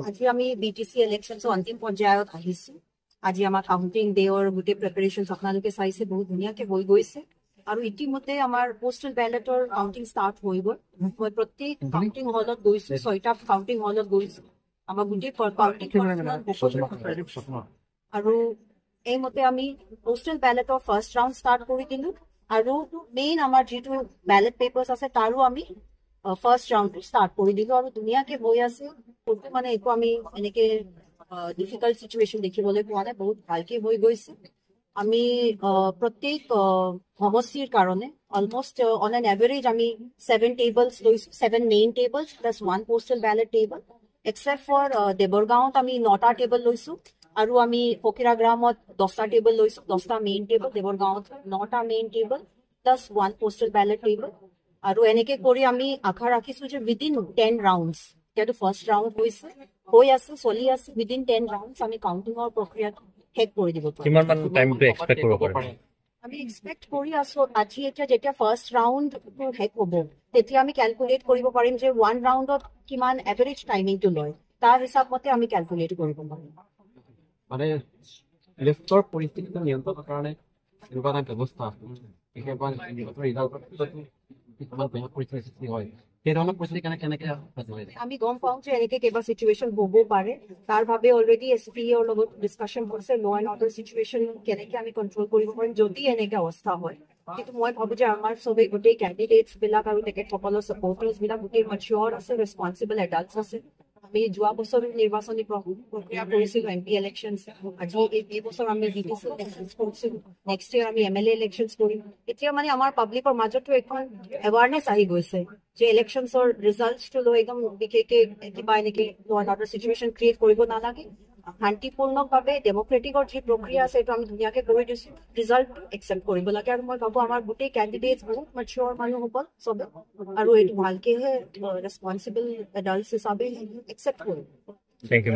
আজি আমি বিটিসি ইলেকশনছ অন্তিম পৰ্যায়ত আহিছো। আজি আমাৰ কাউন্টিং ডেৰ গোটেই প্ৰিপাৰেচনছ আপোনালোকে চাইছে, বহুত ধুনীয়াকে হৈ গৈছে আৰু ইতিমধ্যে আমাৰ পোষ্টেল বেলেটৰ কাউন্টিং ষ্টাৰ্ট হৈ গ'ল। মই প্ৰত্যেক কাউন্টিং হলত গৈছো, 6টা কাউন্টিং হলত গৈছো। আমাৰ গোটেই কাউন্টিং আৰু এইমতে আমি পোষ্টেল বেলেটৰ ফাৰ্ষ্ট ৰাউণ্ড ষ্টাৰ্ট কৰি দিলো আৰু মেইন আমাৰ যিটো বেলেট পেপাৰ্ছ আছে তাৰো আমি ফাৰ্ষ্ট ৰাউণ্ড ষ্টাৰ্ট কৰি দিলো আৰু ধুনীয়াকে হৈ আছে। মানে একো আমি এনেকে ডিফিকাল্ট সিচুৱেশ্যন দেখিবলৈ পোৱা নাই, বহুত ভালকে হৈ গৈছে। আমি প্ৰত্যেক সমষ্টিৰ কাৰণে অলমষ্ট অন এন এভাৰেজ আমি 7 টেবলছ লৈছো, 7 main tables plus 1 postal ballot table. Except for দেবৰগাঁৱত আমি 9টা টেবল লৈছো আৰু আমি ফকিৰা গ্ৰামত 10টা টেবল লৈছো, 10টা মেইন টেবল, দেবৰগাঁৱত 9টা main table plus 1 postal ballot table. আৰু এনেকে কৰি আমি আশা ৰাখিছো যে উইদিন 10 ৰাউণ্ডছ, এতিয়াতো ফাৰ্ষ্ট ৰাউণ্ড হৈ আছে, চলি আছে, উইদিন 10 ৰাউণ্ডছ আমি কাউন্টিঙৰ প্ৰক্ৰিয়াটো শেষ কৰি দিব পাৰিম। কিমান টাইমটো এক্সপেক্ট কৰিব পাৰি? আমি এক্সপেক্ট কৰি আছো আজি এতিয়া যেতিয়া ফাৰ্ষ্ট ৰাউণ্ড শেষ হ'ব তেতিয়া আমি কেলকুলেট কৰিব পাৰিম যে 1 ৰাউণ্ডত কিমান এভাৰেজ টাইমিংটো লয়, তাৰ হিচাপতে আমি কেলকুলেট কৰিব পাৰিম। মানে ইলেক্টৰ পৰিস্থিতিটো নিয়ন্ত্ৰণৰ কাৰণে এনেকুৱা এটা ব্যৱস্থা বিশেষকৈ ৰিজাল্টৰ পিছতো কিছুমান বেয়া পৰিস্থিতিৰ সৃষ্টি হয়, সেই ধৰণৰ পৰিস্থিতি কেনেকে আমি গম পাওঁ যে এনেকে কিবা চিচুৱেশ্যন হ'ব পাৰে। তাৰ বাবে অলৰেডি SPৰ লগত ডিছকাশ্যন হৈছে, ল এণ্ড অৰ্ডাৰ চিচুৱেশ্যন কেনেকে আমি কণ্ট্ৰল কৰিব পাৰিম যদি এনেকে অৱস্থা হয়। কিন্তু মই ভাবো যে আমাৰ চবে গোটেই কেণ্ডিডেটছ বিলাক আৰু তেখেতসকলৰ ছাপৰ্টাৰ্ছ বিলাক গোটেই মেচিয়ৰ আছে, ৰেছপনচিবল এডাল্টছ আছে। আমি যোৱা বছৰ নিৰ্বাচনী প্ৰক্ৰিয়া কৰিছিলো MP ইলেকশ্যনছ, আজি এই বছৰ আমি BTC ইলেকশ্যনছ কৰিছিলো, নেক্সট ইয়াৰ আমি MLA ইলেকশ্যনছ কৰিম। এতিয়া মানে আমাৰ পাব্লিকৰ মাজতো এখন এৱাৰনেছ আহি গৈছে যে ইলেকশ্যনছৰ ৰিজাল্টছটো লৈ একদম বিশেষকে কিবা এনেকে ল এণ্ড অৰ্ডাৰ চিচুৱেশ্যন ক্ৰিয়েট কৰিব নালাগে। শান্তিপূৰ্ণভাৱে ডেমক্ৰেটিকৰ যি প্ৰক্ৰিয়া আছে এইটো আমি ধুনীয়াকে কৰি দিছো, ৰিজাল্ট একচেপ্ট কৰিব লাগে। আৰু মই ভাবো আমাৰ গোটেই কেণ্ডিডেটছ বহুত মেচিয়ৰ মানুহসকল চবে, আৰু এইটো ভালকেহে ৰেছপনচিবল এডাল্টছ হিচাপে একচেপ্ট কৰিব। Thank you.